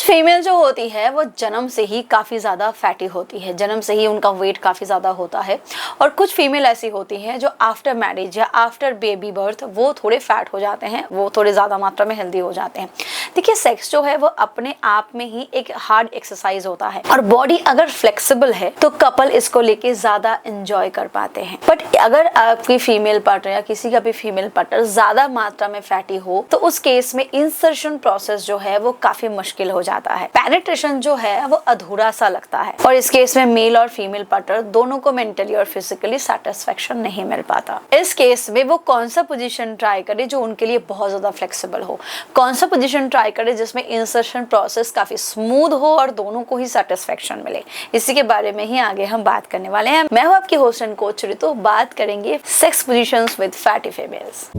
Female जो होती है वो जन्म से ही काफ़ी ज़्यादा फैटी होती है, जन्म से ही उनका वेट काफ़ी ज़्यादा होता है। और कुछ फीमेल ऐसी होती हैं जो आफ्टर मैरिज या आफ्टर बेबी बर्थ वो थोड़े फैट हो जाते हैं, वो थोड़े ज़्यादा मात्रा में हेल्दी हो जाते हैं। देखिए, सेक्स जो है वो अपने आप में ही एक हार्ड एक्सरसाइज होता है और बॉडी अगर फ्लेक्सिबल है तो कपल इसको लेके ज़्यादा इंजॉय कर पाते हैं। बट अगर आपकी फीमेल पार्टनर या किसी का भी फीमेल पार्टनर ज़्यादा मात्रा में फैटी हो तो उस केस में इंसर्शन प्रोसेस जो है वो काफ़ी मुश्किल हो जाता है। पेनिट्रेशन जो है वो अधूरा सा लगता है और इस केस में मेल और फीमेल पार्टनर दोनों को मेंटली और फिजिकली सेटिस्फेक्शन नहीं मिल पाता। इस केस में वो कौन सा पोजीशन ट्राई करे जो उनके लिए बहुत ज्यादा फ्लेक्सिबल हो, कौन सा पोजीशन ट्राई करे जिसमें इंसर्शन प्रोसेस काफी स्मूथ हो और दोनों को ही सेटिस्फेक्शन मिले, इसी के बारे में ही आगे हम बात करने वाले हैं। मैं हूं आपकी होस्ट एंड कोच रितु। बात करेंगे sex positions with fatty females.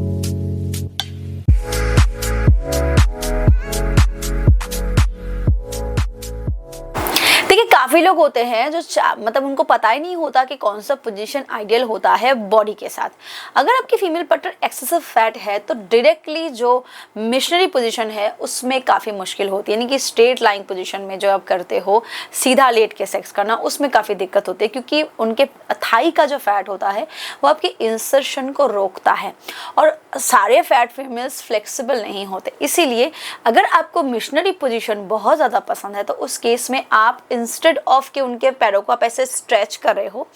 देखिए, काफी लोग होते हैं जो मतलब उनको पता ही नहीं होता कि कौन सा पोजीशन आइडियल होता है बॉडी के साथ। अगर आपकी फीमेल पार्टनर एक्सेसिव फैट है तो डायरेक्टली जो मिशनरी पोजीशन है उसमें काफ़ी मुश्किल होती है, यानी कि स्ट्रेट लाइन पोजीशन में जो आप करते हो सीधा लेट के सेक्स करना, उसमें काफ़ी दिक्कत होती है क्योंकि उनके थाई का जो फैट होता है वो आपके इंसर्शन को रोकता है और सारे फैट फीमेल्स फ्लेक्सिबल नहीं होते। इसीलिए अगर आपको मिशनरी पोजीशन बहुत ज़्यादा पसंद है तो उस केस में आप इंस्टेड ऑफ के उनके पैरों को आप ऐसे स्ट्रेच कर रहे हो,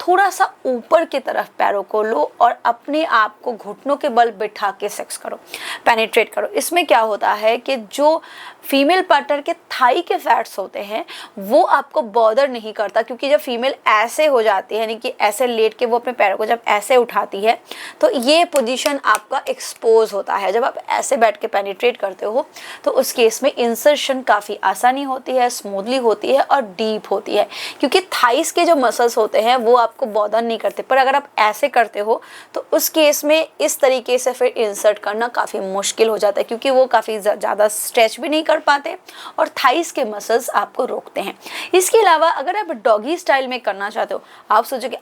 थोड़ा सा ऊपर की तरफ पैरों को लो और अपने आप को घुटनों के बल बिठा के सेक्स करो, पेनिट्रेट करो। इसमें क्या होता है कि जो फीमेल पार्टनर के थाई के फैट्स होते हैं वो आपको बॉदर नहीं करता, क्योंकि जब फीमेल ऐसे हो जाती है, यानी कि ऐसे लेट के वो अपने पैरों को जब ऐसे उठाती है तो ये पोजीशन आपका एक्सपोज होता है। जब आप ऐसे बैठ के पेनिट्रेट करते हो तो उस केस में इंसर्शन काफ़ी आसानी होती है, स्मूथली होती है और डीप होती है, क्योंकि थाइस के जो मसल्स होते हैं वो आपको बॉदर नहीं करते। पर अगर आप ऐसे करते हो तो उस केस में इस तरीके से फिर इंसर्ट करना काफ़ी मुश्किल हो जाता है, क्योंकि वो काफ़ी ज़्यादा स्ट्रेच भी नहीं कर पाते और थाइस के मसल्स आपको रोकते हैं। इसके अलावा अगर आप डॉगी स्टाइल में करना चाहते हो, आप सोचोगे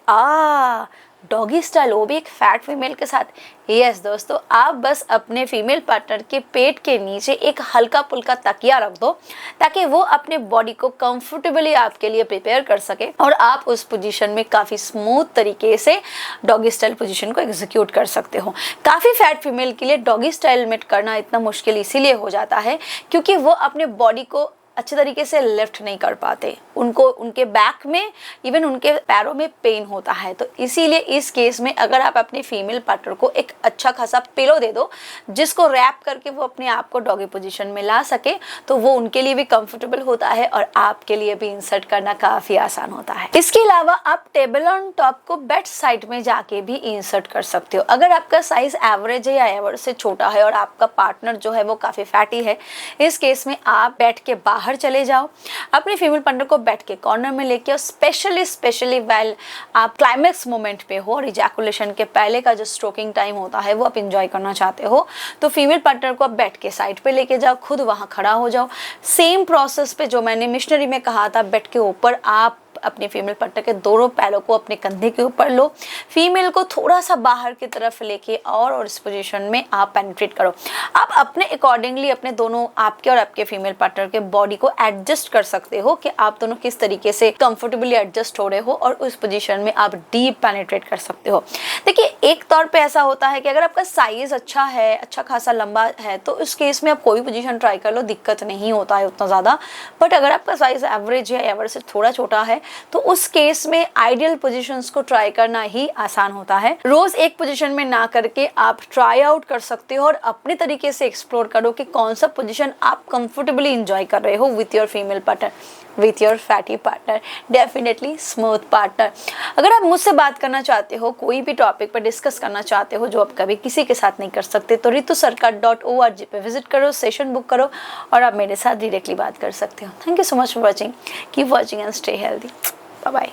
डॉगी स्टाइल, वो भी एक फैट फीमेल के साथ। यस दोस्तों, आप बस अपने फीमेल पार्टनर के पेट के नीचे एक हल्का पुल्का तकिया रख दो ताकि वो अपने बॉडी को कंफर्टेबली आपके लिए प्रिपेयर कर सके और आप उस पोजीशन में काफ़ी स्मूथ तरीके से डॉगी स्टाइल पोजीशन को एग्जीक्यूट कर सकते हो। काफ़ी फैट फीमेल के लिए डॉगी स्टाइल में करना इतना मुश्किल इसीलिए हो जाता है क्योंकि वो अपने बॉडी को अच्छे तरीके से लिफ्ट नहीं कर पाते, उनको उनके बैक में, इवन उनके पैरों में पेन होता है। तो इसीलिए इस केस में अगर आप अपने फीमेल पार्टनर को एक अच्छा खासा पिलो दे दो जिसको रैप करके वो अपने आप को डॉगी पोजीशन में ला सके तो वो उनके लिए भी कंफर्टेबल होता है और आपके लिए भी इंसर्ट करना काफ़ी आसान होता है। इसके अलावा आप टेबल ऑन टॉप को बेड साइड में जाके भी इंसर्ट कर सकते हो। अगर आपका साइज एवरेज है या एवरेज से छोटा है और आपका पार्टनर जो है वो काफ़ी फैटी है, इस केस में आप बेड के बाहर चले जाओ, अपने फीमेल पार्टनर को बेड के कॉर्नर में लेके, स्पेशली व्हाइल आप क्लाइमेक्स मोमेंट पे हो और इजैकुलेशन के पहले का जो स्ट्रोकिंग टाइम होता है वो आप एंजॉय करना चाहते हो तो फीमेल पार्टनर को आप बेड के साइड पे लेके जाओ, खुद वहां खड़ा हो जाओ। सेम प्रोसेस पे जो मैंने मिशनरी में कहा था, बेड के ऊपर आप अपने फीमेल पार्टनर के दोनों पैरों को अपने कंधे के ऊपर लो, फीमेल को थोड़ा सा बाहर की तरफ लेके और इस पोजीशन में आप पेनिट्रेट करो। आप अपने अकॉर्डिंगली अपने दोनों, आपके और आपके फीमेल पार्टनर के बॉडी को एडजस्ट कर सकते हो कि आप दोनों किस तरीके से कंफर्टेबली एडजस्ट हो रहे हो और उस पोजीशन में आप डीप पेनिट्रेट कर सकते हो। देखिए, एक तौर पे ऐसा होता है कि अगर आपका साइज अच्छा है, अच्छा खासा लंबा है, तो उस केस में आप कोई पोजीशन ट्राई कर लो, दिक्कत नहीं होता है उतना ज़्यादा। बट अगर आपका साइज एवरेज है, एवरेज से थोड़ा छोटा है, तो उस केस में आइडियल पोजीशंस को ट्राई करना ही आसान होता है। रोज एक पोजीशन में ना करके आप ट्राई आउट कर सकते हो और अपने तरीके से एक्सप्लोर करो कि कौन सा पोजीशन आप कंफर्टेबली एंजॉय कर रहे हो with your female partner, with your fatty partner, definitely smooth partner. अगर आप मुझसे बात करना चाहते हो, कोई भी टॉपिक पर डिस्कस करना चाहते हो जो आप कभी किसी के साथ नहीं कर सकते, तो ritusarkar.org पे विजिट करो, सेशन बुक करो और आप मेरे साथ डायरेक्टली बात कर सकते हो। Thank you so much for watching. Keep watching and stay healthy. Bye bye.